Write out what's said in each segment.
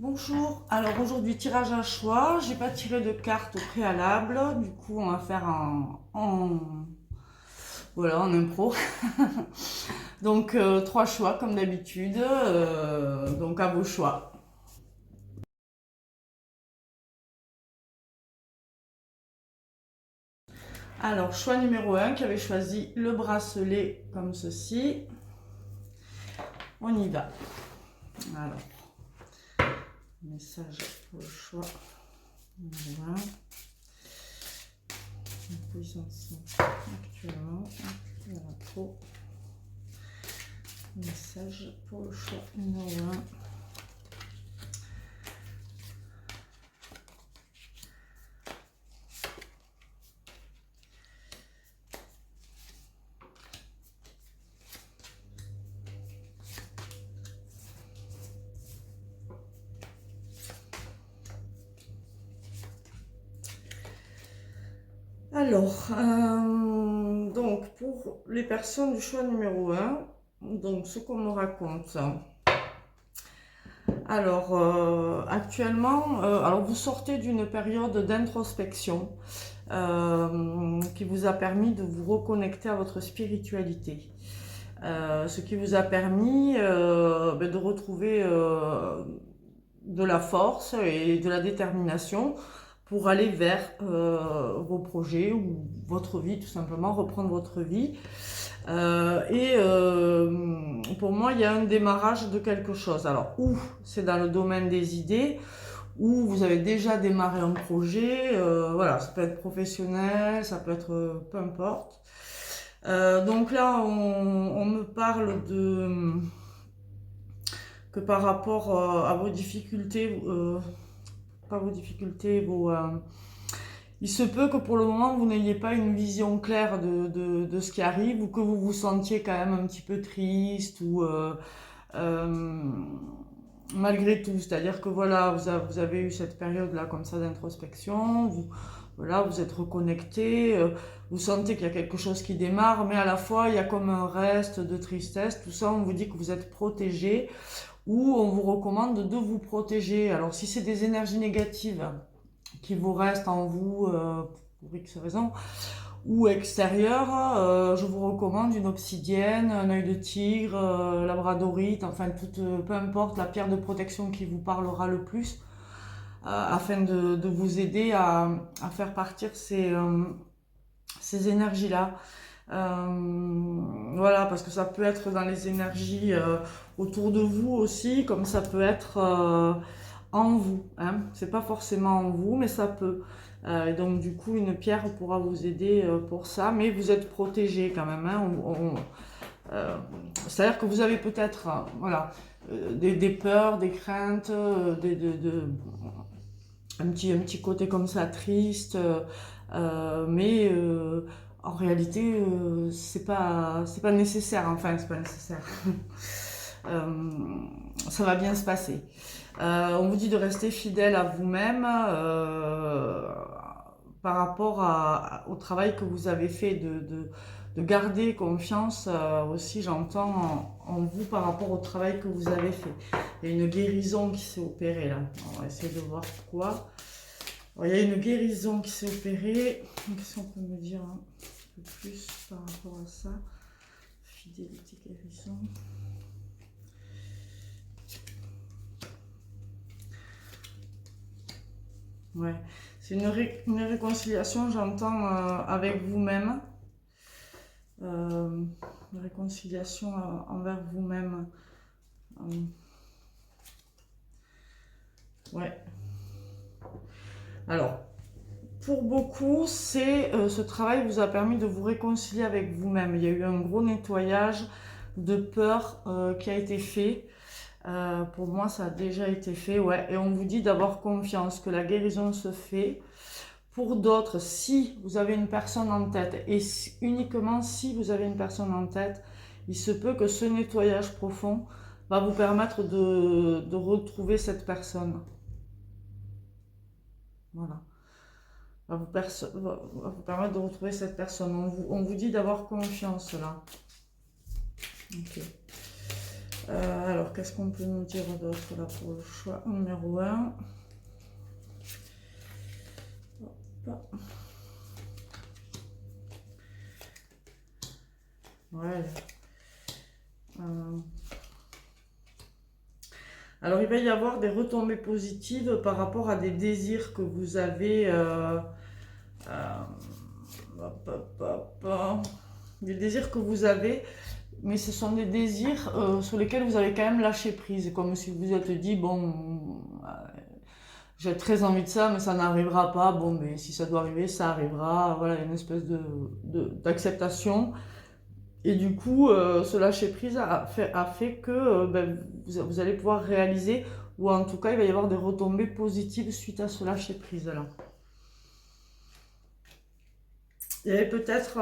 Bonjour, alors aujourd'hui tirage à choix, j'ai pas tiré de carte au préalable, du coup on va faire voilà, en impro. Donc trois choix comme d'habitude, donc à vos choix. Alors choix numéro 1 qui avait choisi le bracelet comme ceci, on y va. Alors, message pour le choix, voilà. Position actuellement, la peau. Message pour le choix numéro 1. Alors, donc pour les personnes du choix numéro 1, donc ce qu'on me raconte. Alors, actuellement, alors vous sortez d'une période d'introspection qui vous a permis de vous reconnecter à votre spiritualité. Ce qui vous a permis de retrouver de la force et de la détermination pour aller vers vos projets ou votre vie, tout simplement, reprendre votre vie. Pour moi, il y a un démarrage de quelque chose. Alors, ou c'est dans le domaine des idées, ou vous avez déjà démarré un projet, voilà, ça peut être professionnel, ça peut être peu importe. Donc là, on me parle de que par rapport à vos difficultés, pas vos difficultés, il se peut que pour le moment vous n'ayez pas une vision claire de ce qui arrive ou que vous vous sentiez quand même un petit peu triste ou euh, malgré tout. C'est-à-dire que voilà, vous avez eu cette période-là comme ça d'introspection, voilà, vous êtes reconnecté, vous sentez qu'il y a quelque chose qui démarre, mais à la fois il y a comme un reste de tristesse, tout ça, on vous dit que vous êtes protégé ou on vous recommande de vous protéger. Alors si c'est des énergies négatives qui vous restent en vous pour X raisons, ou extérieures, je vous recommande une obsidienne, un œil de tigre, labradorite, enfin peu importe la pierre de protection qui vous parlera le plus, afin de vous aider à faire partir ces énergies-là. Voilà, parce que ça peut être dans les énergies autour de vous aussi, comme ça peut être en vous. Hein. C'est pas forcément en vous, mais ça peut. Et donc du coup, une pierre pourra vous aider pour ça, mais vous êtes protégé quand même. Hein. C'est-à-dire que vous avez peut-être voilà, des peurs, des craintes, un petit côté comme ça triste, mais en réalité, c'est pas nécessaire. Enfin, c'est pas nécessaire. Euh, Ça va bien se passer. On vous dit de rester fidèle à vous-même par rapport au travail que vous avez fait, de garder confiance aussi, j'entends, en vous par rapport au travail que vous avez fait. Il y a une guérison qui s'est opérée là. On va essayer de voir pourquoi. Alors, il y a une guérison qui s'est opérée. Qu'est-ce qu'on peut me dire un peu plus par rapport à ça? Fidélité, guérison. Ouais, c'est une réconciliation, j'entends, avec vous-même. Une réconciliation envers vous-même. Ouais. Alors, pour beaucoup, ce travail vous a permis de vous réconcilier avec vous-même. Il y a eu un gros nettoyage de peur qui a été fait. Pour moi, ça a déjà été fait, ouais. Et on vous dit d'avoir confiance, que la guérison se fait. Pour d'autres, si vous avez une personne en tête, et uniquement si vous avez une personne en tête, il se peut que ce nettoyage profond va vous permettre de retrouver cette personne. Voilà. Va vous permettre de retrouver cette personne. On vous dit d'avoir confiance là. Ok. Alors, qu'est-ce qu'on peut nous dire d'autre là pour le choix numéro 1? Ouais. Alors, il va y avoir des retombées positives par rapport à des désirs que vous avez. Des désirs que vous avez, mais ce sont des désirs sur lesquels vous avez quand même lâché prise. Comme si vous vous êtes dit, bon, j'ai très envie de ça, mais ça n'arrivera pas. Bon, mais si ça doit arriver, ça arrivera. Voilà, il y a une espèce d'acceptation. Et du coup, ce lâcher prise a fait que vous allez pouvoir réaliser, ou en tout cas, il va y avoir des retombées positives suite à ce lâcher prise là. Il y avait peut-être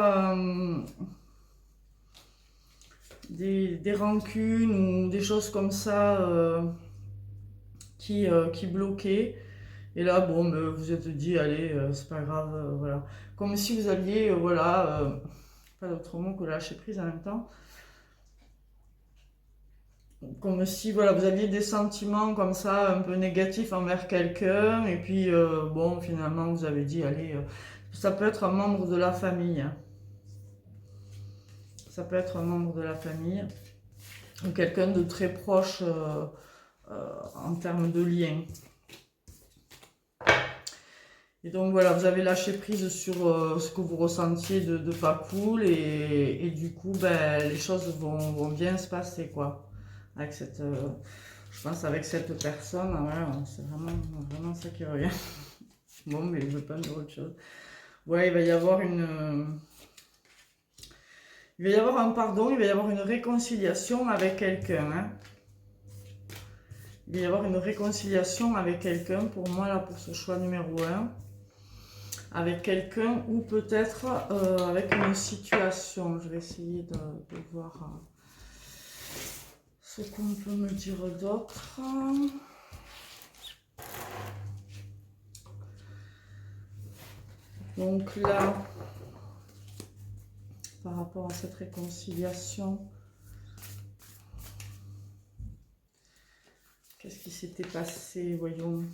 des rancunes ou des choses comme ça qui bloquaient. Et là, bon, vous vous êtes dit, allez, c'est pas grave, voilà. Comme si vous aviez, voilà, pas d'autre mot que lâcher prise en même temps. Comme si, voilà, vous aviez des sentiments comme ça, un peu négatifs envers quelqu'un. Et puis, bon, finalement, vous avez dit, allez, ça peut être un membre de la famille. Hein. Ça peut être un membre de la famille. Ou quelqu'un de très proche en termes de lien. Et donc voilà, vous avez lâché prise sur ce que vous ressentiez de pas cool et du coup, les choses vont bien se passer, quoi. Avec cette, je pense avec cette personne, ouais, c'est vraiment ça qui revient. Bon, mais je veux pas dire autre chose. Ouais, il va y avoir il va y avoir un pardon, il va y avoir une réconciliation avec quelqu'un, hein. Il va y avoir une réconciliation avec quelqu'un, pour moi, là, pour ce choix numéro 1. Avec quelqu'un ou peut-être avec une situation. Je vais essayer de voir ce qu'on peut me dire d'autre. Donc là, par rapport à cette réconciliation, qu'est-ce qui s'était passé, voyons.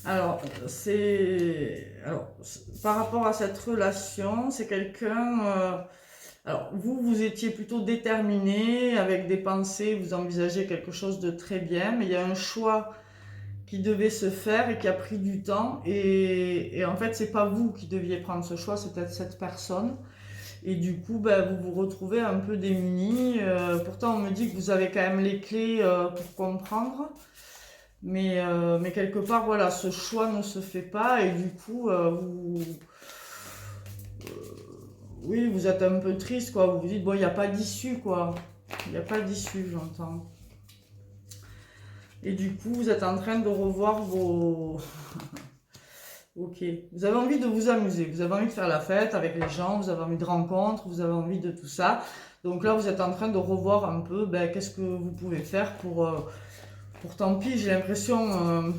Alors, par rapport à cette relation, c'est quelqu'un... alors, vous étiez plutôt déterminé, avec des pensées, vous envisagez quelque chose de très bien, mais il y a un choix qui devait se faire et qui a pris du temps. Et en fait, c'est pas vous qui deviez prendre ce choix, c'est peut-être cette personne. Et du coup, vous vous retrouvez un peu démunis. Pourtant, on me dit que vous avez quand même les clés pour comprendre. Mais quelque part, voilà, ce choix ne se fait pas et du coup, oui, vous êtes un peu triste, quoi. Vous vous dites, bon, il n'y a pas d'issue, quoi. Il n'y a pas d'issue, j'entends. Et du coup, vous êtes en train de revoir vos... Ok. Vous avez envie de vous amuser, vous avez envie de faire la fête avec les gens, vous avez envie de rencontres, vous avez envie de tout ça. Donc là, vous êtes en train de revoir un peu, qu'est-ce que vous pouvez faire pour tant pis, j'ai l'impression...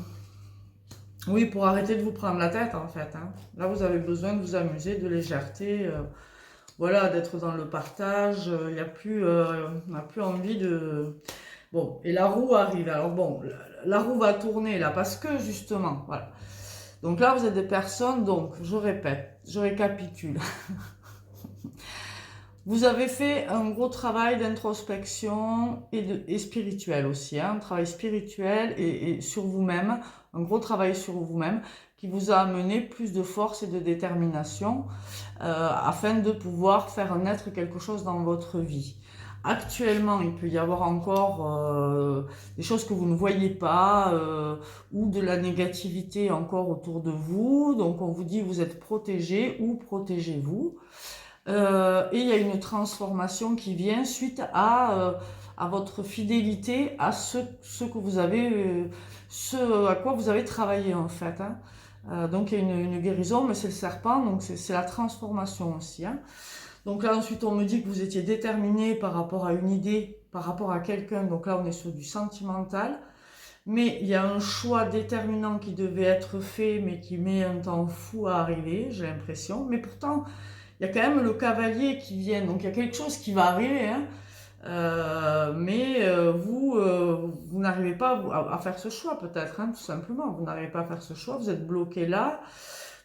oui, pour arrêter de vous prendre la tête, en fait. Hein. Là, vous avez besoin de vous amuser, de légèreté, voilà, d'être dans le partage. Il n'y a plus, on n'a plus envie de... Bon, et la roue arrive. Alors bon, la roue va tourner là, parce que justement, voilà. Donc là, vous êtes des personnes, donc, je répète, je récapitule. Vous avez fait un gros travail d'introspection et spirituel aussi, hein, un travail spirituel et sur vous-même, un gros travail sur vous-même qui vous a amené plus de force et de détermination afin de pouvoir faire naître quelque chose dans votre vie. Actuellement, il peut y avoir encore des choses que vous ne voyez pas ou de la négativité encore autour de vous. Donc on vous dit vous êtes protégé ou protégez-vous. Et il y a une transformation qui vient suite à votre fidélité à ce que vous avez, ce à quoi vous avez travaillé en fait. Hein. Donc il y a une guérison, mais c'est le serpent, donc c'est la transformation aussi. Hein. Donc là ensuite on me dit que vous étiez déterminé par rapport à une idée, par rapport à quelqu'un, donc là on est sur du sentimental. mais il y a un choix déterminant qui devait être fait, mais qui met un temps fou à arriver, j'ai l'impression. Mais pourtant, il y a quand même le cavalier qui vient, donc il y a quelque chose qui va arriver, hein. Vous n'arrivez pas à faire ce choix peut-être, hein, tout simplement. Vous n'arrivez pas à faire ce choix, vous êtes bloqué là,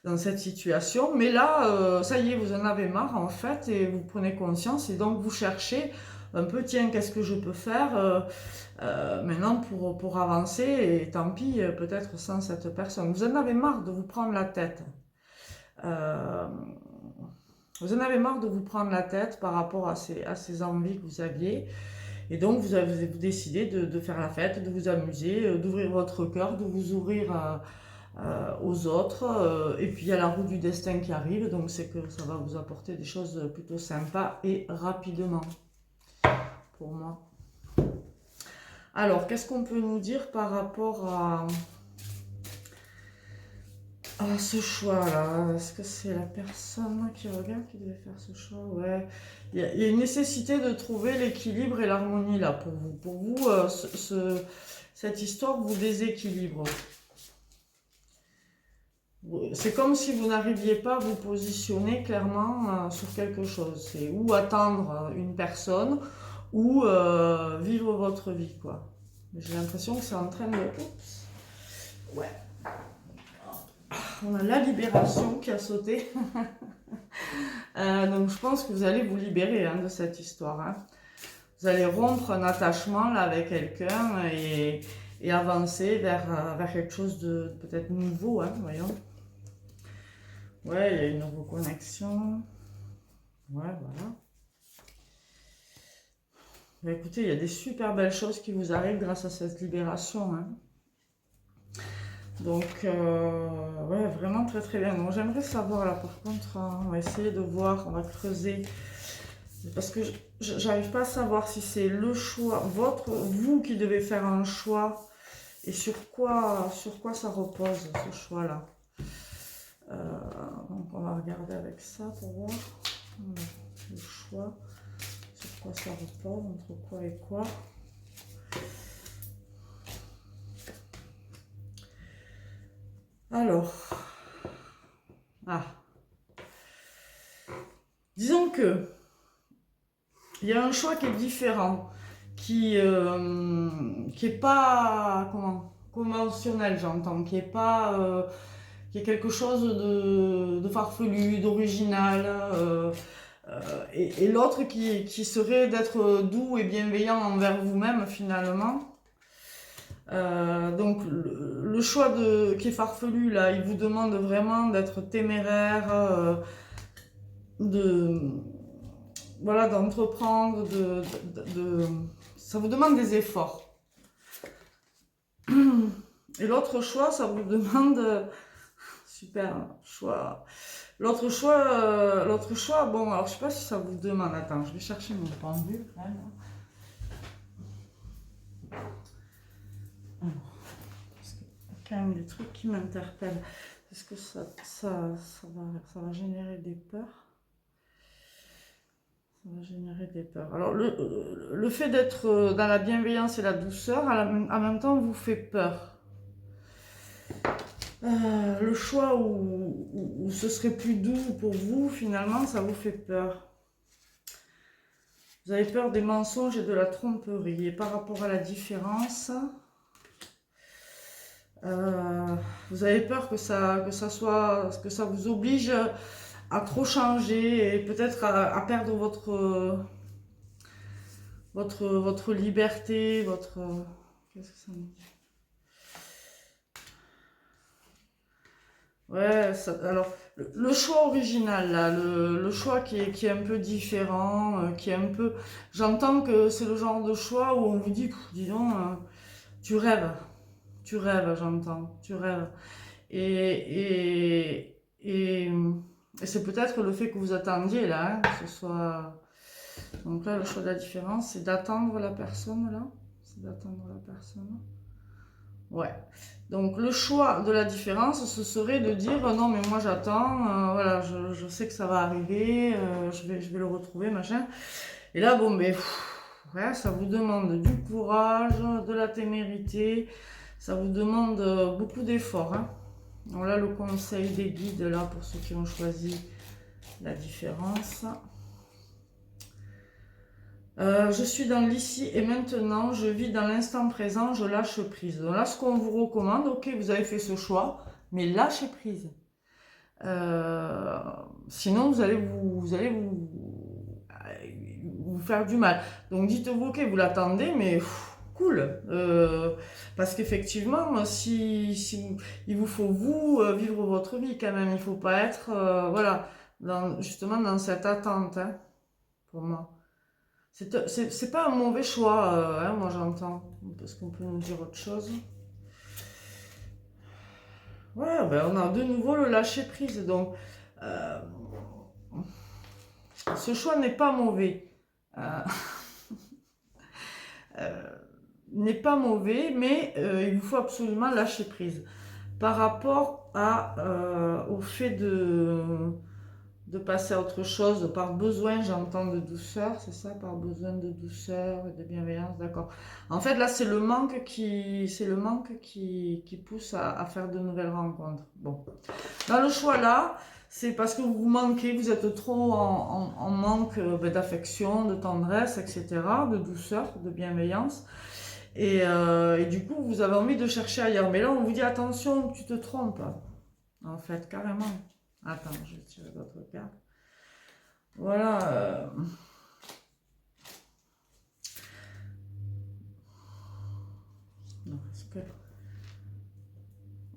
dans cette situation. Mais là, ça y est, vous en avez marre en fait, et vous prenez conscience, et donc vous cherchez un peu, tiens, qu'est-ce que je peux faire maintenant pour avancer, et tant pis, peut-être sans cette personne. Vous en avez marre de vous prendre la tête. Euh, Vous en avez marre de vous prendre la tête par rapport à ces envies que vous aviez. Et donc, vous décidez de faire la fête, de vous amuser, d'ouvrir votre cœur, de vous ouvrir aux autres. Et puis, il y a la roue du destin qui arrive. Donc, c'est que ça va vous apporter des choses plutôt sympas et rapidement, pour moi. Alors, qu'est-ce qu'on peut nous dire par rapport à ce choix-là? Est-ce que c'est la personne qui regarde qui devait faire ce choix? Ouais. Il y a une nécessité de trouver l'équilibre et l'harmonie là pour vous. Pour vous, cette histoire vous déséquilibre. C'est comme si vous n'arriviez pas à vous positionner clairement sur quelque chose. C'est ou attendre une personne ou vivre votre vie, quoi. J'ai l'impression que c'est en train de... Oups. Ouais. On a la libération qui a sauté. Donc je pense que vous allez vous libérer hein, de cette histoire. Hein. Vous allez rompre un attachement là, avec quelqu'un et avancer vers quelque chose de peut-être nouveau. Hein, voyons. Ouais, il y a une reconnexion. Ouais, voilà. Mais écoutez, il y a des super belles choses qui vous arrivent grâce à cette libération. Hein. Donc, ouais, vraiment très très bien. Donc, j'aimerais savoir là, par contre, on va essayer de voir, on va creuser. Parce que j'arrive pas à savoir si c'est le choix, vous qui devez faire un choix, et sur quoi ça repose, ce choix-là. Donc, on va regarder avec ça pour voir le choix, sur quoi ça repose, entre quoi et quoi. Alors, disons que il y a un choix qui est différent, qui est pas conventionnel, j'entends, qui est quelque chose de farfelu, d'original, et l'autre qui serait d'être doux et bienveillant envers vous-même finalement. Donc le choix qui est farfelu là, il vous demande vraiment d'être téméraire, voilà, d'entreprendre, ça vous demande des efforts. Et l'autre choix, ça vous demande super choix. L'autre choix, bon, alors je sais pas si ça vous demande. Attends, je vais chercher mon pendule quand même. Quand même des trucs qui m'interpellent. Est-ce que ça va générer des peurs? Ça va générer des peurs. Alors, le fait d'être dans la bienveillance et la douceur, en même temps, vous fait peur. Le choix où ce serait plus doux pour vous, finalement, ça vous fait peur. Vous avez peur des mensonges et de la tromperie. Et par rapport à la différence... vous avez peur que ça vous oblige à trop changer et peut-être à perdre votre liberté, qu'est-ce que ça me dit? Ouais, alors le choix original là, le choix qui est un peu différent, qui est un peu, j'entends que c'est le genre de choix où on vous dit, dis donc, tu rêves. Tu rêves, j'entends, tu rêves. Et c'est peut-être le fait que vous attendiez là, hein, que ce soit... Donc là, le choix de la différence, c'est d'attendre la personne là. C'est d'attendre la personne. Ouais. Donc le choix de la différence, ce serait de dire non mais moi j'attends, voilà, je sais que ça va arriver, je vais le retrouver, machin. Et là, bon, mais ouais, ça vous demande du courage, de la témérité. Ça vous demande beaucoup d'efforts. Hein. Donc là, le conseil des guides, là, pour ceux qui ont choisi la différence. Je suis dans l'ici et maintenant, je vis dans l'instant présent, je lâche prise. Donc là, ce qu'on vous recommande, ok, vous avez fait ce choix, mais lâchez prise. Sinon, vous allez vous faire du mal. Donc dites-vous, ok, vous l'attendez, mais cool. Parce qu'effectivement, il vous faut vivre votre vie quand même. Il ne faut pas être, voilà, justement dans cette attente, hein, pour moi. C'est pas un mauvais choix, hein, moi j'entends. Parce qu'on peut nous dire autre chose. Ouais, ben on a de nouveau le lâcher prise. Donc, ce choix n'est pas mauvais. Euh, n'est pas mauvais, mais il vous faut absolument lâcher prise. Par rapport au fait de passer à autre chose, par besoin, j'entends de douceur, c'est ça, par besoin de douceur et de bienveillance, d'accord. En fait, là, c'est le manque qui pousse à faire de nouvelles rencontres. Bon. Dans le choix là, c'est parce que vous manquez, vous êtes trop en manque d'affection, de tendresse, etc., de douceur, de bienveillance. Et du coup, vous avez envie de chercher ailleurs. Mais là, on vous dit attention, tu te trompes. En fait, carrément. Attends, je vais tirer d'autres cartes. Voilà.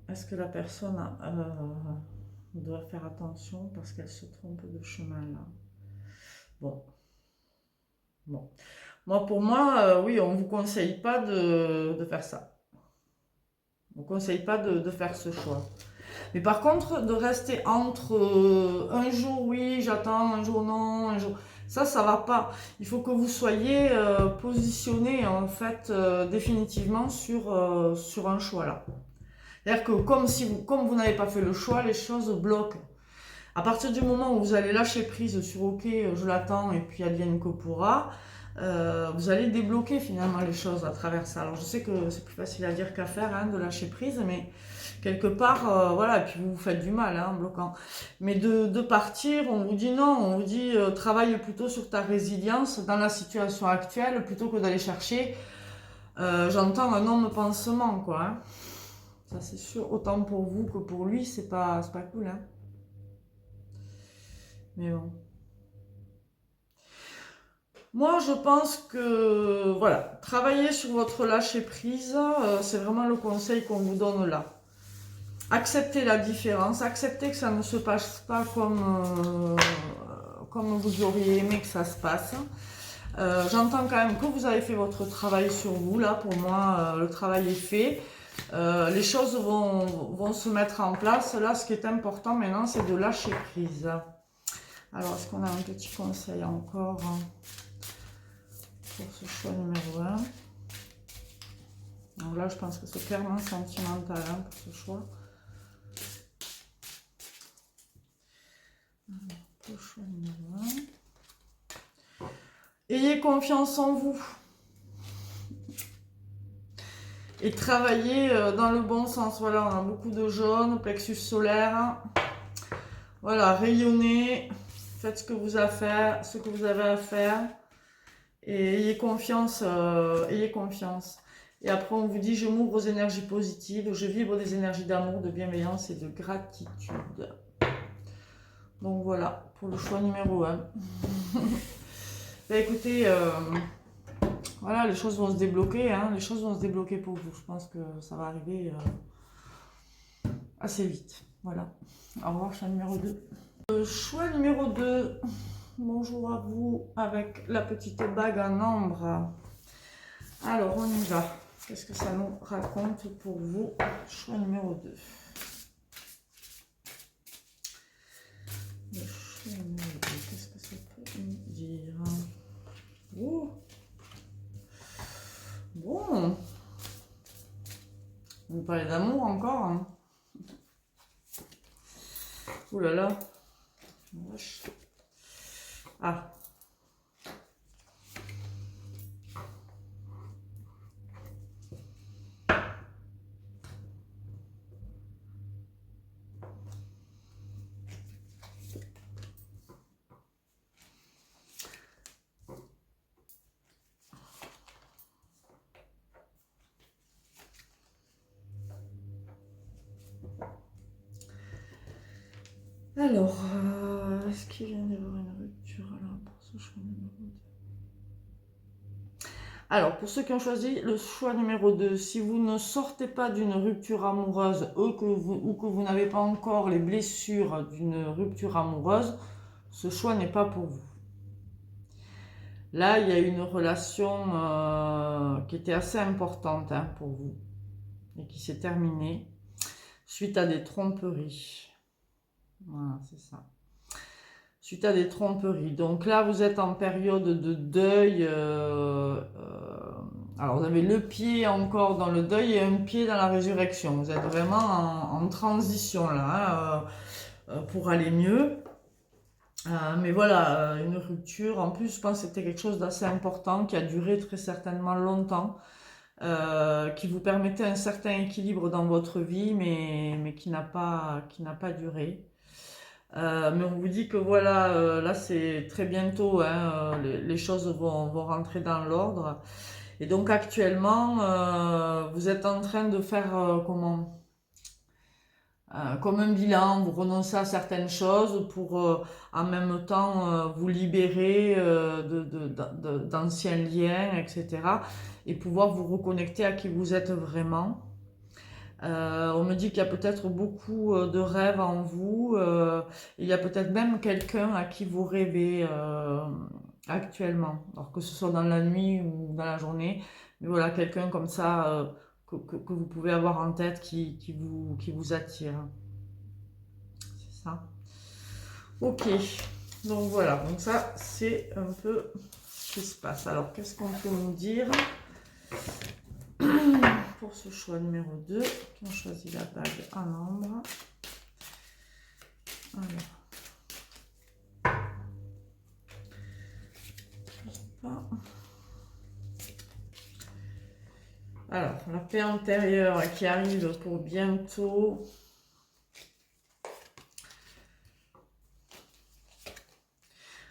Est-ce que la personne doit faire attention parce qu'elle se trompe de chemin là? Bon. Pour moi, oui, on ne vous conseille pas de faire ça. On ne conseille pas de faire ce choix. Mais par contre, de rester entre un jour oui, j'attends, un jour non, un jour... Ça va pas. Il faut que vous soyez positionné en fait définitivement sur un choix là. C'est-à-dire que comme vous n'avez pas fait le choix, les choses bloquent. À partir du moment où vous allez lâcher prise sur ok, je l'attends et puis advienne que pourra, vous allez débloquer finalement les choses à travers ça. Alors je sais que c'est plus facile à dire qu'à faire, hein, de lâcher prise, mais quelque part, voilà, et puis vous vous faites du mal hein, en bloquant. Mais de partir, on vous dit non, on vous dit travaille plutôt sur ta résilience dans la situation actuelle plutôt que d'aller chercher, j'entends un homme pansement, quoi. Hein. Ça c'est sûr, autant pour vous que pour lui, c'est pas cool. Hein. Mais bon. Moi, je pense que, voilà, travailler sur votre lâcher-prise, c'est vraiment le conseil qu'on vous donne là. Acceptez la différence, acceptez que ça ne se passe pas comme vous auriez aimé que ça se passe. J'entends quand même que vous avez fait votre travail sur vous, là, pour moi, le travail est fait. Les choses vont se mettre en place. Là, ce qui est important maintenant, c'est de lâcher prise. Alors, est-ce qu'on a un petit conseil encore pour ce choix numéro 1? Donc là, je pense que c'est clairement sentimental hein, pour ce choix. Alors, pour le choix numéro 1. Ayez confiance en vous. Et travaillez dans le bon sens. Voilà, on a beaucoup de jaune, plexus solaire. Voilà, rayonnez. Faites ce que vous avez à faire. Et ayez confiance. Ayez confiance. Et après, on vous dit, je m'ouvre aux énergies positives, je vibre des énergies d'amour, de bienveillance et de gratitude. Donc voilà, pour le choix numéro 1. Bah, écoutez, voilà, les choses vont se débloquer, hein, les choses vont se débloquer pour vous. Je pense que ça va arriver assez vite. Voilà. Au revoir, choix numéro 2. Choix numéro 2. Bonjour à vous avec la petite bague en ambre. Alors, on y va. Qu'est-ce que ça nous raconte pour vous? Choix numéro 2. Le choix numéro 2, qu'est-ce que ça peut nous dire? Oh. Bon. On parlait d'amour encore. Hein. Ouh là là. Ah. Alors, est-ce qu'il vient d'y avoir une rupture alors pour ce choix numéro 2? Alors, pour ceux qui ont choisi le choix numéro 2, si vous ne sortez pas d'une rupture amoureuse ou que vous n'avez pas encore les blessures d'une rupture amoureuse, ce choix n'est pas pour vous. Là, il y a une relation qui était assez importante pour vous et qui s'est terminée suite à des tromperies. Voilà, c'est ça. Suite à des tromperies. Donc là, vous êtes en période de deuil. Alors, vous avez le pied encore dans le deuil et un pied dans la résurrection. Vous êtes vraiment en transition là, pour aller mieux. Mais voilà, une rupture. En plus, je pense que c'était quelque chose d'assez important qui a duré très certainement longtemps, qui vous permettait un certain équilibre dans votre vie, mais qui n'a pas duré. Mais on vous dit que voilà, là c'est très bientôt, les choses vont rentrer dans l'ordre. Et donc actuellement, vous êtes en train de faire comme un bilan, vous renoncez à certaines choses pour en même temps vous libérer d'anciens liens, etc. Et pouvoir vous reconnecter à qui vous êtes vraiment. On me dit qu'il y a peut-être beaucoup de rêves en vous. Il y a peut-être même quelqu'un à qui vous rêvez actuellement. Alors que ce soit dans la nuit ou dans la journée. Mais voilà, quelqu'un comme ça que vous pouvez avoir en tête qui vous attire. C'est ça. Ok. Donc voilà. Donc ça, c'est un peu ce qui se passe. Alors, qu'est-ce qu'on peut nous dire pour ce choix numéro 2, qui ont choisi la bague en ambre. Alors, la paix intérieure qui arrive pour bientôt.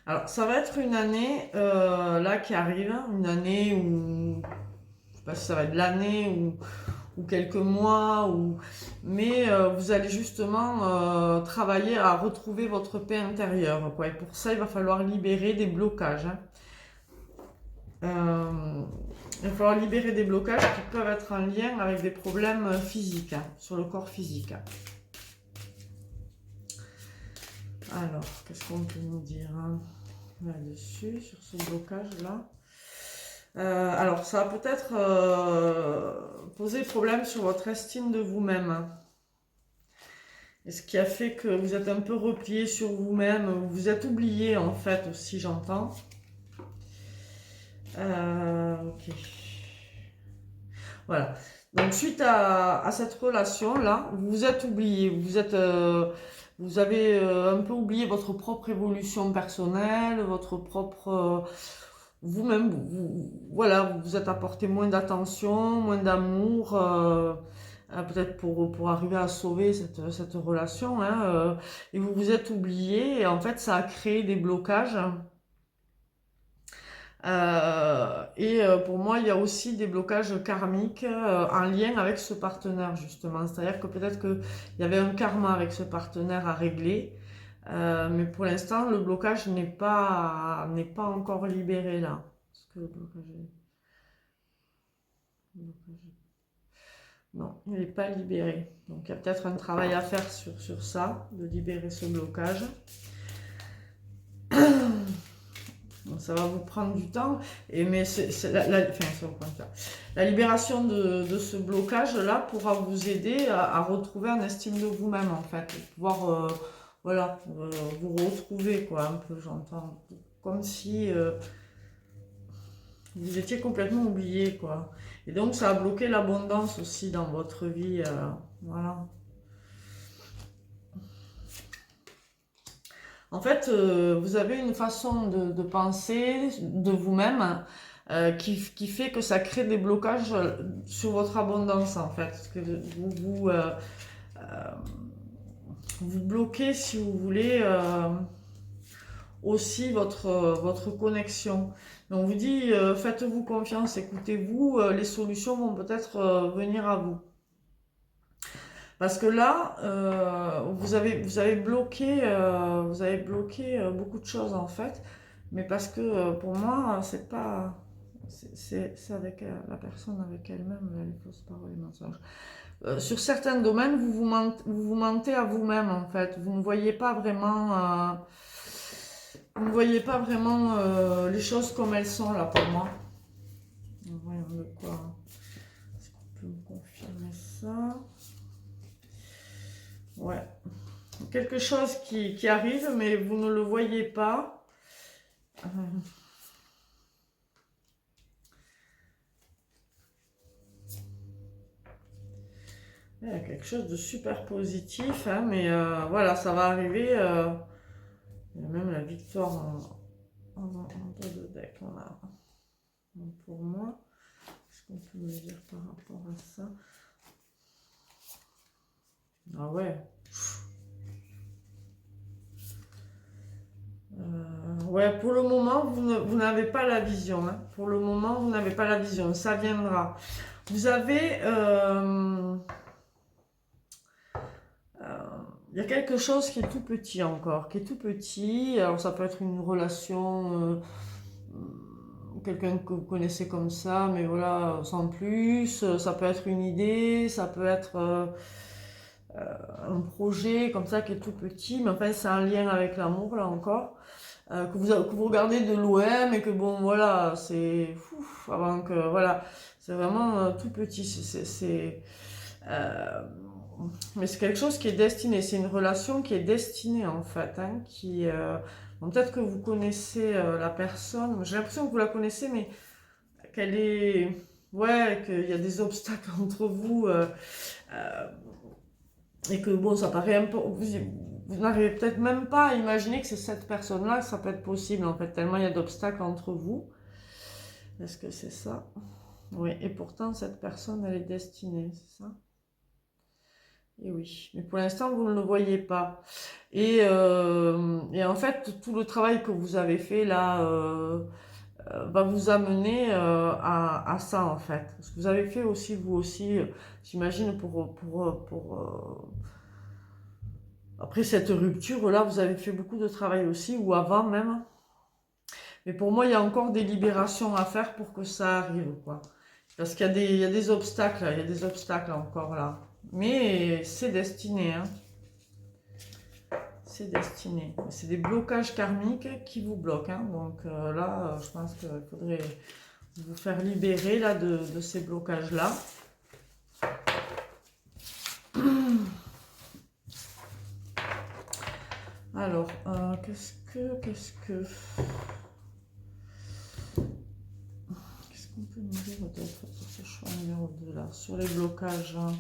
Alors, ça va être une année là qui arrive, une année où, je sais pas si ça va être l'année ou quelques mois, mais vous allez justement travailler à retrouver votre paix intérieure, quoi. Et pour ça, il va falloir libérer des blocages. Il va falloir libérer des blocages qui peuvent être en lien avec des problèmes physiques, sur le corps physique. Alors, qu'est-ce qu'on peut nous dire là-dessus, sur ce blocage-là? Alors, ça va peut-être poser problème sur votre estime de vous-même. Et ce qui a fait que vous êtes un peu replié sur vous-même, vous vous êtes oublié en fait aussi, j'entends. Ok. Voilà. Donc suite à cette relation-là, vous vous êtes oublié, vous avez un peu oublié votre propre évolution personnelle, votre propre... vous-même, voilà, vous vous êtes apporté moins d'attention, moins d'amour, peut-être pour arriver à sauver cette relation, et vous vous êtes oublié, et en fait ça a créé des blocages. Pour moi, il y a aussi des blocages karmiques en lien avec ce partenaire, justement. C'est-à-dire que peut-être qu'il y avait un karma avec ce partenaire à régler, mais pour l'instant, le blocage n'est pas encore libéré là. Est-ce que le blocage Non, il n'est pas libéré. Donc, il y a peut-être un travail à faire sur ça, de libérer ce blocage. Donc ça va vous prendre du temps, mais la libération de ce blocage-là pourra vous aider à retrouver un estime de vous-même, en fait, et pouvoir vous retrouver, quoi, un peu, j'entends, comme si vous étiez complètement oublié, quoi. Et donc ça a bloqué l'abondance aussi dans votre vie, voilà. En fait, vous avez une façon de penser de vous-même qui fait que ça crée des blocages sur votre abondance, en fait. Parce que vous bloquez, si vous voulez, aussi votre connexion. Donc, on vous dit, faites-vous confiance, écoutez-vous, les solutions vont peut-être venir à vous. Parce que là, vous avez bloqué beaucoup de choses en fait. Mais parce que pour moi, c'est pas. C'est avec la personne avec elle-même, les fausses paroles et mensonges. Sur certains domaines, vous vous mentez à vous-même en fait. Vous ne voyez pas vraiment, les choses comme elles sont là pour moi. Voyons de quoi. Est-ce qu'on peut me confirmer ça? Ouais. Quelque chose qui arrive, mais vous ne le voyez pas. Il y a quelque chose de super positif, hein, mais voilà, ça va arriver. Il y a même la victoire en dos de deck. Voilà. Donc pour moi, est-ce qu'on peut me dire par rapport à ça? Ah ouais. Ouais, pour le moment, vous n'avez pas la vision. Hein. Pour le moment, vous n'avez pas la vision. Ça viendra. Vous avez... il y a quelque chose qui est tout petit encore, qui est tout petit. Alors ça peut être une relation, quelqu'un que vous connaissez comme ça, mais voilà, sans plus. Ça peut être une idée, ça peut être un projet comme ça qui est tout petit, mais enfin c'est un lien avec l'amour là encore. Que vous regardez de loin, mais que bon voilà, c'est avant que voilà, c'est vraiment tout petit. Mais c'est quelque chose qui est destiné, c'est une relation qui est destinée en fait, hein, bon, peut-être que vous connaissez la personne, j'ai l'impression que vous la connaissez, mais qu'elle est, ouais, qu'il y a des obstacles entre vous, et que bon, ça paraît un peu, vous n'arrivez peut-être même pas à imaginer que c'est cette personne-là, que ça peut être possible en fait, tellement il y a d'obstacles entre vous. Est-ce que c'est ça? Oui, et pourtant cette personne, elle est destinée, c'est ça? Et oui, mais pour l'instant, vous ne le voyez pas. Et en fait, tout le travail que vous avez fait là va vous amener à ça, en fait. Ce que vous avez fait aussi, vous aussi, j'imagine, après cette rupture-là, vous avez fait beaucoup de travail aussi, ou avant même. Mais pour moi, il y a encore des libérations à faire pour que ça arrive, quoi. Parce il y a des obstacles, il y a des obstacles encore là. Mais c'est destiné, hein. C'est destiné. C'est des blocages karmiques qui vous bloquent, hein. Donc là, je pense qu'il faudrait vous faire libérer là, de ces blocages-là. Alors, qu'est-ce qu'on peut nous dire d'autre sur ce choix numéro 2 là, sur les blocages, hein.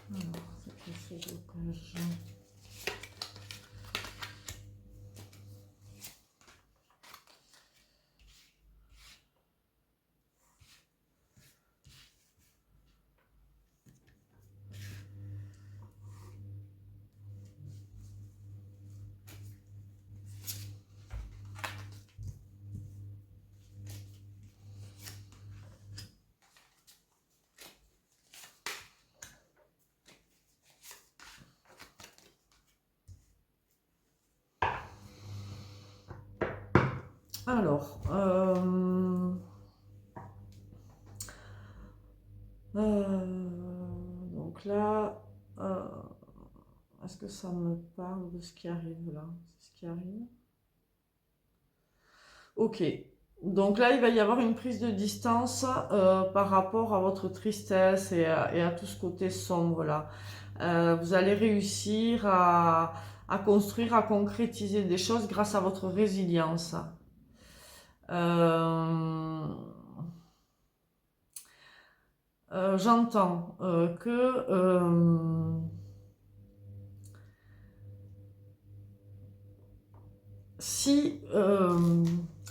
Alors, c'est quoi ce blocage? Alors, donc là, est-ce que ça me parle de ce qui arrive là? C'est ce qui arrive? Ok. Donc là, il va y avoir une prise de distance par rapport à votre tristesse et à tout ce côté sombre là. Vous allez réussir à construire, à concrétiser des choses grâce à votre résilience. J'entends que si,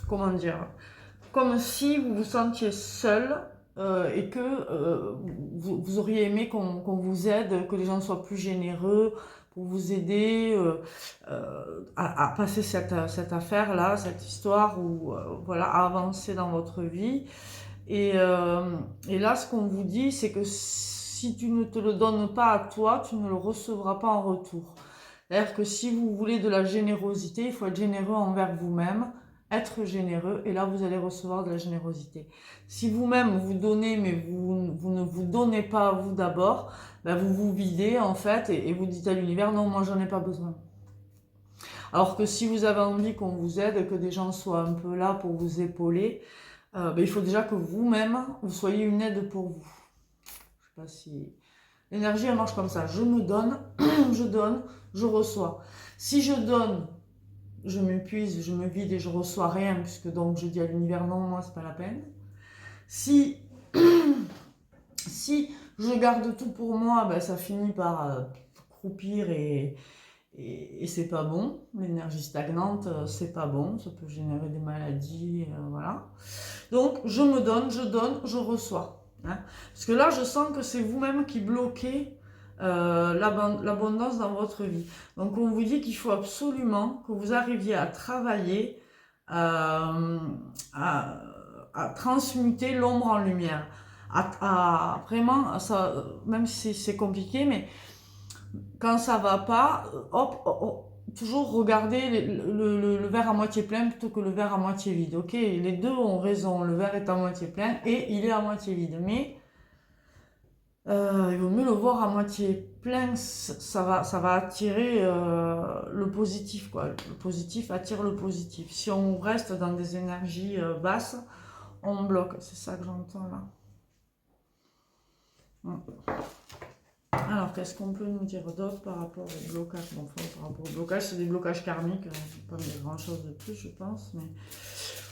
comment dire, comme si vous vous sentiez seul et que vous auriez aimé qu'on vous aide, que les gens soient plus généreux pour vous aider à passer cette affaire-là, cette histoire, ou voilà, à avancer dans votre vie. Et là, ce qu'on vous dit, c'est que si tu ne te le donnes pas à toi, tu ne le recevras pas en retour. C'est-à-dire que si vous voulez de la générosité, il faut être généreux envers vous-même, être généreux, et là, vous allez recevoir de la générosité. Si vous-même, vous donnez, mais vous ne vous donnez pas à vous d'abord, ben vous vous videz, en fait, et vous dites à l'univers, non, moi, j'en ai pas besoin. Alors que si vous avez envie qu'on vous aide, que des gens soient un peu là pour vous épauler, ben, il faut déjà que vous-même, vous soyez une aide pour vous. Je sais pas si... L'énergie, elle marche comme ça. Je me donne, je donne, je reçois. Si je donne, je m'épuise, je me vide et je reçois rien, puisque donc je dis à l'univers, non, moi, c'est pas la peine. Si je garde tout pour moi, ben, ça finit par croupir et c'est pas bon. L'énergie stagnante, c'est pas bon. Ça peut générer des maladies, voilà. Donc, je me donne, je reçois. Hein. Parce que là, je sens que c'est vous-même qui bloquez l'abondance dans votre vie. Donc, on vous dit qu'il faut absolument que vous arriviez à travailler, à transmuter l'ombre en lumière. Vraiment, ça, même si c'est compliqué, mais quand ça va pas, hop, toujours regarder le verre à moitié plein plutôt que le verre à moitié vide. Ok, les deux ont raison, le verre est à moitié plein et il est à moitié vide. Mais il vaut mieux le voir à moitié plein, ça va attirer le positif, quoi. Le positif attire le positif. Si on reste dans des énergies basses, on bloque. C'est ça que j'entends là. Alors, qu'est-ce qu'on peut nous dire d'autre par rapport au blocage? Bon, par rapport au blocage, c'est des blocages karmiques. Je ne vais pas dire grand-chose de plus, je pense. Mais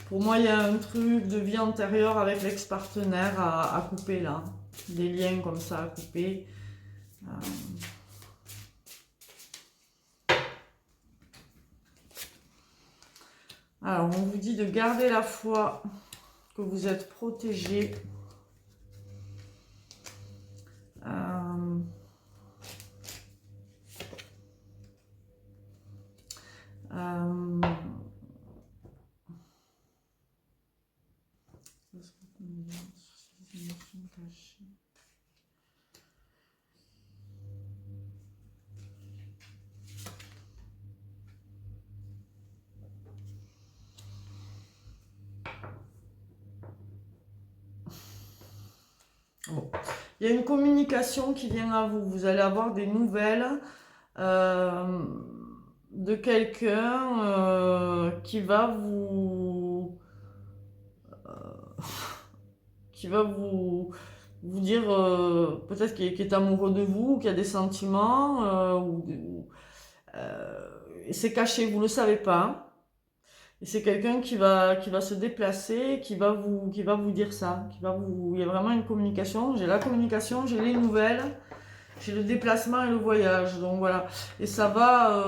pour moi, il y a un truc de vie antérieure avec l'ex-partenaire à couper, là. Des liens comme ça à couper. Alors, on vous dit de garder la foi, que vous êtes protégé. Bon. Il y a une communication qui vient à vous. Vous allez avoir des nouvelles de quelqu'un qui va vous dire peut-être qu'il est amoureux de vous, qu'il y a des sentiments et c'est caché, vous le savez pas. Et c'est quelqu'un qui va se déplacer, qui va vous dire ça, il y a vraiment une communication. J'ai la communication, j'ai les nouvelles, j'ai le déplacement et le voyage. Donc voilà. Et ça va,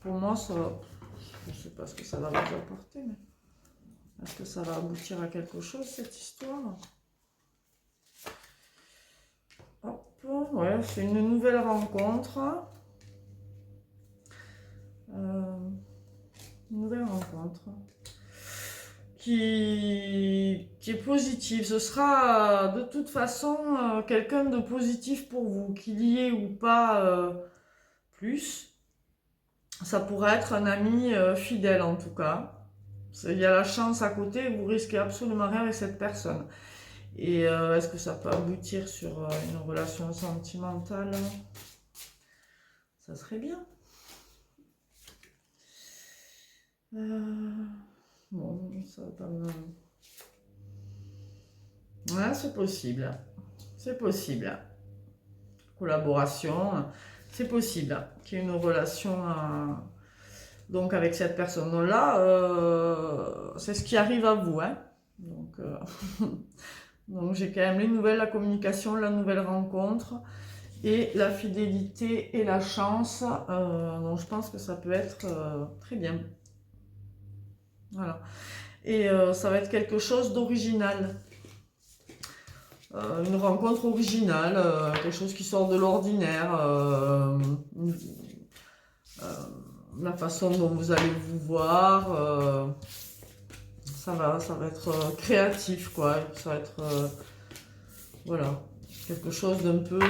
pour moi, ça, je sais pas ce que ça va vous apporter, mais est-ce que ça va aboutir à quelque chose, cette histoire? Hop, ouais, c'est une nouvelle rencontre. Une nouvelle rencontre qui est positive. Ce sera de toute façon quelqu'un de positif pour vous, qu'il y ait ou pas plus. Ça pourrait être un ami fidèle en tout cas. Il y a la chance à côté, vous risquez absolument rien avec cette personne. Et est-ce que ça peut aboutir sur une relation sentimentale? Ça serait bien. Bon, ça va pas me... Ouais, c'est possible. C'est possible. Collaboration, c'est possible qu'il y ait une relation donc avec cette personne-là. C'est ce qui arrive à vous. Hein. Donc, donc j'ai quand même les nouvelles, la communication, la nouvelle rencontre et la fidélité et la chance. Donc je pense que ça peut être très bien. Voilà. Et ça va être quelque chose d'original. une rencontre originale, quelque chose qui sort de l'ordinaire, la façon dont vous allez vous voir, ça va être créatif, quoi. Ça va être, voilà, quelque chose d'un peu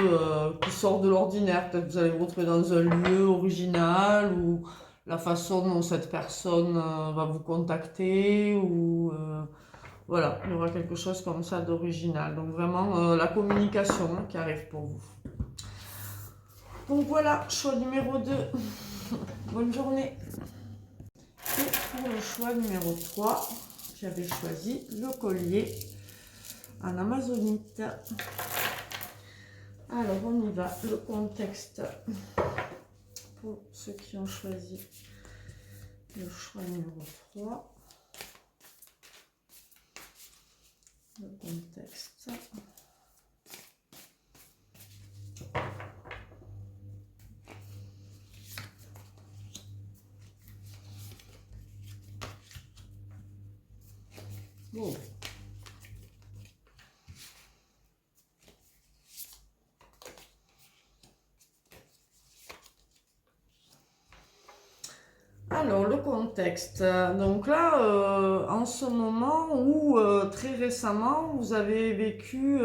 qui sort de l'ordinaire. Peut-être que vous allez vous retrouver dans un lieu original, ou la façon dont cette personne va vous contacter, ou voilà, il y aura quelque chose comme ça d'original. Donc vraiment la communication qui arrive pour vous. Donc voilà, choix numéro 2. Bonne journée. Et pour le choix numéro 3, j'avais choisi le collier en amazonite. Alors on y va, le contexte pour ceux qui ont choisi le choix numéro 3. Le contexte. Bon. Alors, le contexte. Donc là, en ce moment ou très récemment, vous avez vécu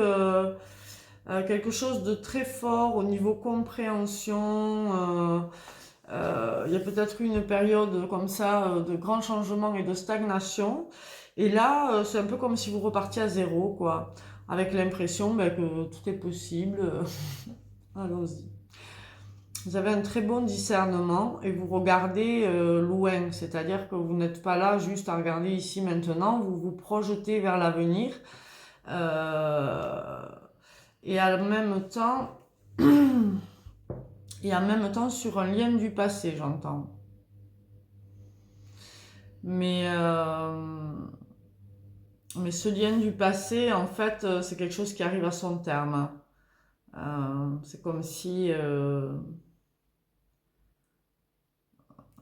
quelque chose de très fort au niveau compréhension. Il y a peut-être eu une période comme ça de grands changements et de stagnation. Et là, c'est un peu comme si vous repartiez à zéro, quoi. Avec l'impression que tout est possible. Allons-y. Vous avez un très bon discernement et vous regardez loin, c'est-à-dire que vous n'êtes pas là juste à regarder ici maintenant, vous vous projetez vers l'avenir et en même temps sur un lien du passé, j'entends. Mais ce lien du passé, en fait, c'est quelque chose qui arrive à son terme. C'est comme si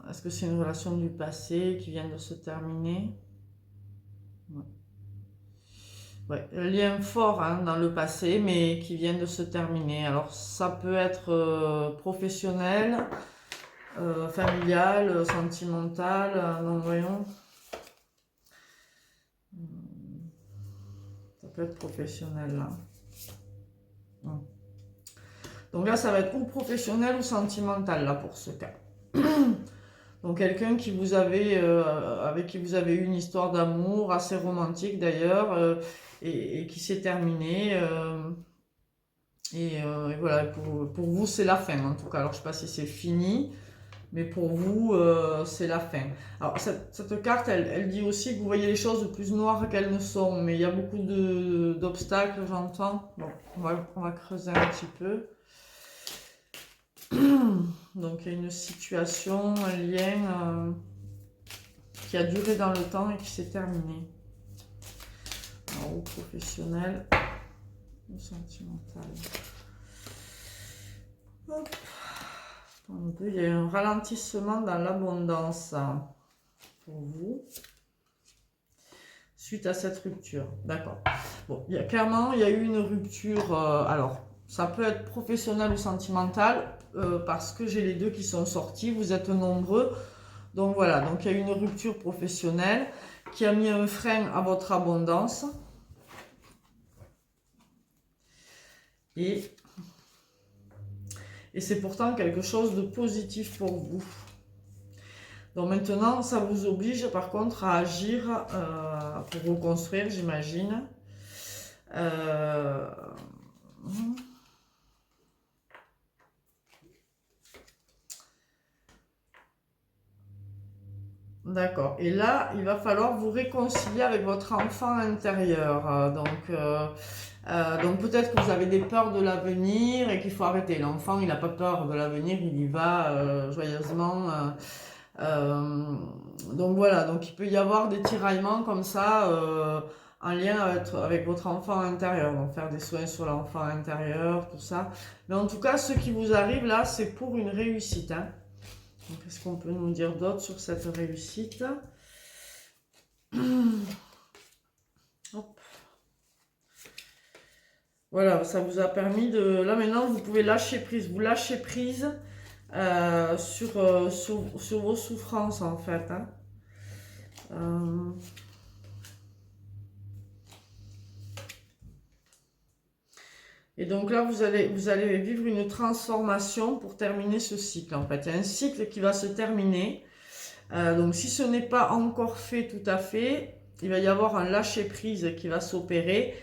est-ce que c'est une relation du passé qui vient de se terminer? Ouais. Ouais, un lien fort dans le passé, mais qui vient de se terminer. Alors, ça peut être professionnel, familial, sentimental. Non, voyons. Ça peut être professionnel, là. Donc là, ça va être ou professionnel ou sentimental, là, pour ce cas. Donc quelqu'un qui vous avez, avec qui vous avez eu une histoire d'amour assez romantique d'ailleurs, et qui s'est terminée. Et voilà, pour vous c'est la fin en tout cas. Alors je ne sais pas si c'est fini, mais pour vous c'est la fin. Alors cette carte, elle dit aussi que vous voyez les choses plus noires qu'elles ne sont, mais il y a beaucoup d'obstacles, j'entends. Bon, on va creuser un petit peu. Donc il y a une situation, un lien qui a duré dans le temps et qui s'est terminé. Alors, au professionnel, ou sentimental. Hop. Il y a un ralentissement dans l'abondance pour vous suite à cette rupture. D'accord. Bon, clairement, il y a eu une rupture. Alors, ça peut être professionnel ou sentimental parce que j'ai les deux qui sont sortis. Vous êtes nombreux. Donc voilà, donc il y a eu une rupture professionnelle qui a mis un frein à votre abondance. Et c'est pourtant quelque chose de positif pour vous. Donc maintenant, ça vous oblige par contre à agir pour reconstruire, j'imagine. D'accord. Et là, il va falloir vous réconcilier avec votre enfant intérieur. Donc peut-être que vous avez des peurs de l'avenir et qu'il faut arrêter. L'enfant, il n'a pas peur de l'avenir, il y va joyeusement. Donc voilà, donc il peut y avoir des tiraillements comme ça en lien avec votre enfant intérieur. Donc faire des soins sur l'enfant intérieur, tout ça. Mais en tout cas, ce qui vous arrive là, c'est pour une réussite. Qu'est-ce qu'on peut nous dire d'autre sur cette réussite? Hop. Voilà, ça vous a permis de... Là maintenant, vous pouvez lâcher prise. Vous lâchez prise sur vos souffrances en fait. Hein. Euh, Et donc là, vous allez vivre une transformation pour terminer ce cycle en fait. Il y a un cycle qui va se terminer. Donc si ce n'est pas encore fait tout à fait, il va y avoir un lâcher-prise qui va s'opérer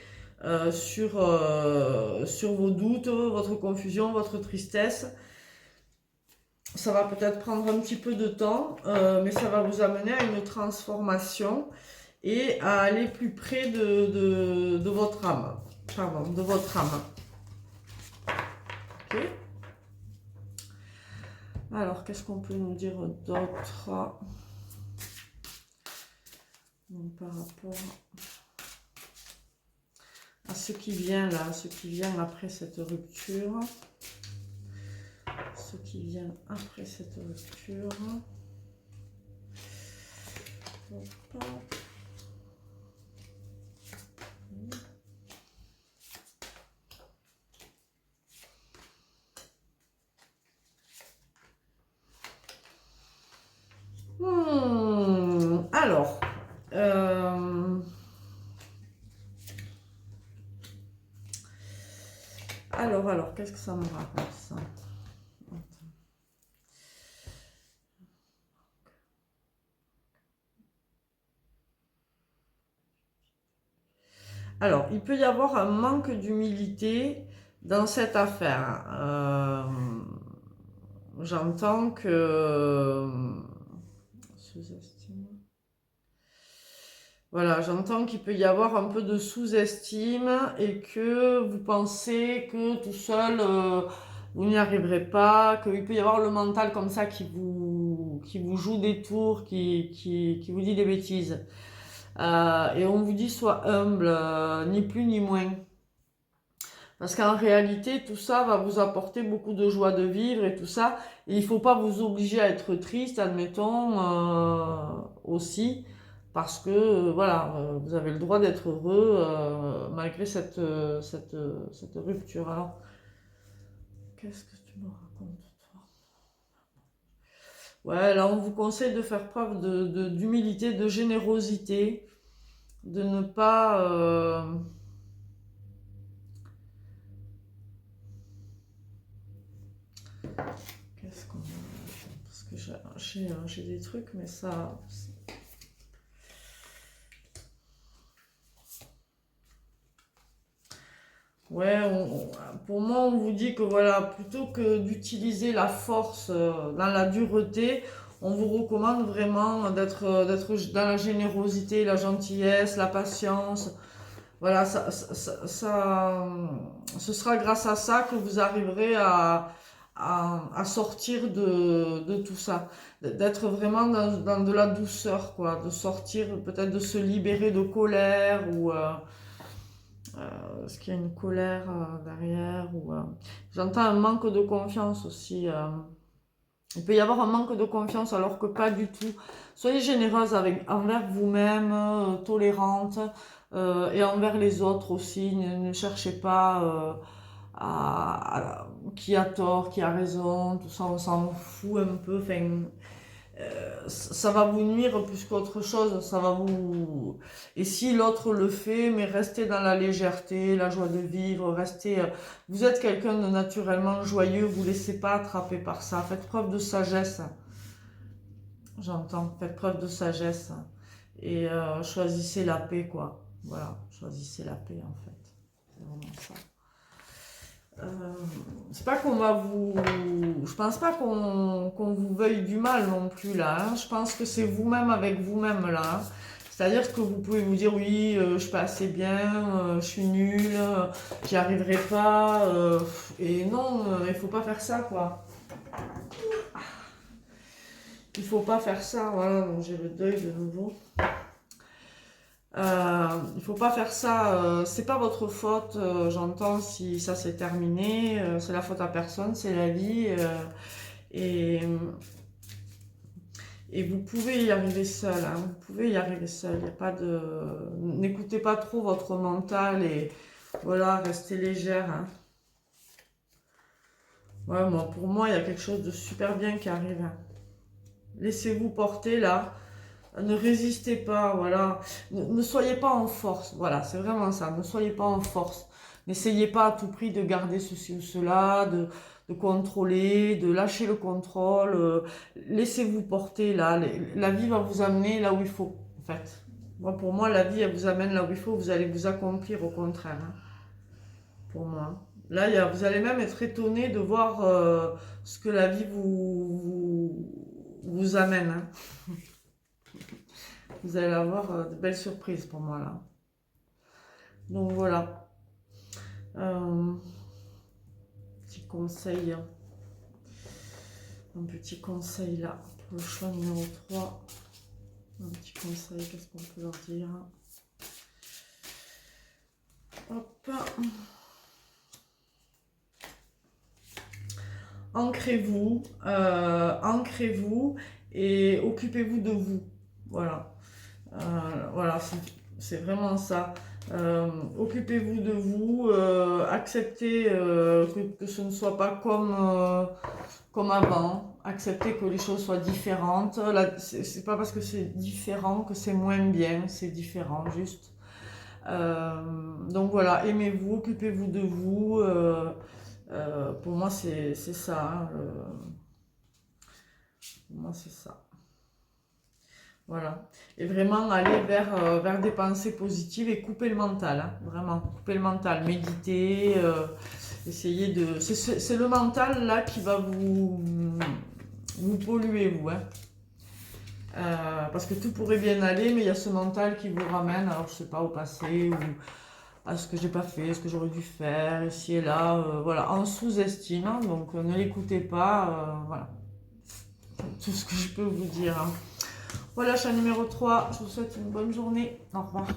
sur vos doutes, votre confusion, votre tristesse. Ça va peut-être prendre un petit peu de temps, mais ça va vous amener à une transformation et à aller plus près de votre âme. Pardon, de votre âme. Ok. Alors, qu'est-ce qu'on peut nous dire d'autre par rapport à ce qui vient là, ce qui vient après cette rupture. Ce qui vient après cette rupture. Hop. Alors, alors, qu'est-ce que ça me raconte ça? Alors, il peut y avoir un manque d'humilité dans cette affaire. J'entends que... sous-estime. Voilà, j'entends qu'il peut y avoir un peu de sous-estime et que vous pensez que tout seul, vous n'y arriverez pas, qu'il peut y avoir le mental comme ça qui vous joue des tours, qui vous dit des bêtises. Et on vous dit sois humble, ni plus ni moins. Parce qu'en réalité, tout ça va vous apporter beaucoup de joie de vivre et tout ça. Et il ne faut pas vous obliger à être triste, admettons, aussi. Parce que, voilà, vous avez le droit d'être heureux malgré cette rupture. Alors, qu'est-ce que tu me racontes, toi? Ouais, là, on vous conseille de faire preuve d'humilité, de générosité, de ne pas... Qu'est-ce qu'on a? Parce que j'ai des trucs, mais ça... Ouais, pour moi, on vous dit que voilà, plutôt que d'utiliser la force dans la dureté, on vous recommande vraiment d'être dans la générosité, la gentillesse, la patience. Voilà, ce sera grâce à ça que vous arriverez à sortir de tout ça. D'être vraiment dans de la douceur, quoi. De sortir, peut-être de se libérer de colère ou... est-ce qu'il y a une colère derrière ou j'entends un manque de confiance aussi. Il peut y avoir un manque de confiance alors que pas du tout. Soyez généreuse envers vous-même, tolérante et envers les autres aussi. Ne cherchez pas qui a tort, qui a raison, tout ça on s'en fout un peu. Enfin, ça va vous nuire plus qu'autre chose, ça va vous... Et si l'autre le fait, mais restez dans la légèreté, la joie de vivre, restez... Vous êtes quelqu'un de naturellement joyeux, vous ne laissez pas attraper par ça, faites preuve de sagesse, j'entends, faites preuve de sagesse, et choisissez la paix, quoi. Voilà, choisissez la paix, en fait, c'est vraiment ça. C'est pas qu'on va vous... Je pense pas qu'on vous veuille du mal non plus là. Hein. Je pense que c'est vous-même avec vous-même là. C'est-à-dire que vous pouvez vous dire oui, je suis pas assez bien, je suis nulle, j'y arriverai pas. Et non, il faut pas faire ça quoi. Il faut pas faire ça. Voilà, donc j'ai le deuil de nouveau. Il faut pas faire ça, c'est pas votre faute, j'entends si ça s'est terminé, c'est la faute à personne, c'est la vie, et, et vous pouvez y arriver seul, hein, vous pouvez y arriver seul, y a pas de... N'écoutez pas trop votre mental et Voilà, restez légère. Hein. Ouais, moi, pour moi, il y a quelque chose de super bien qui arrive. Hein. Laissez-vous porter là. Ne résistez pas, voilà. Ne soyez pas en force. Voilà, c'est vraiment ça. Ne soyez pas en force. N'essayez pas à tout prix de garder ceci ou cela, de contrôler, de lâcher le contrôle. Laissez-vous porter là. La vie va vous amener là où il faut, en fait. Moi, pour moi, la vie, elle vous amène là où il faut. Vous allez vous accomplir au contraire. Hein, pour moi. Là, vous allez même être étonné de voir ce que la vie vous amène. Hein. Vous allez avoir de belles surprises pour moi là. Donc voilà. Petit conseil. Un petit conseil là pour le choix numéro 3. Un petit conseil, qu'est-ce qu'on peut leur dire? Hop. Ancrez-vous. Ancrez-vous et occupez-vous de vous. Voilà. Voilà, c'est vraiment ça. Occupez-vous de vous, acceptez que ce ne soit pas comme avant, acceptez que les choses soient différentes. C'est pas parce que c'est différent que c'est moins bien, c'est différent juste. Donc voilà, aimez-vous, occupez-vous de vous. Pour moi, c'est ça. Hein, pour moi, c'est ça. Voilà. Et vraiment aller vers des pensées positives et couper le mental. Hein, vraiment, couper le mental. Méditer, essayer de... C'est le mental là qui va vous polluer, vous. Hein. Parce que tout pourrait bien aller, mais il y a ce mental qui vous ramène, alors je sais pas, au passé ou à ce que j'ai pas fait, ce que j'aurais dû faire, ici et là, voilà, en sous-estime. Hein, donc ne l'écoutez pas, voilà. Tout ce que je peux vous dire. Hein. Voilà, chaîne numéro 3. Je vous souhaite une bonne journée. Au revoir.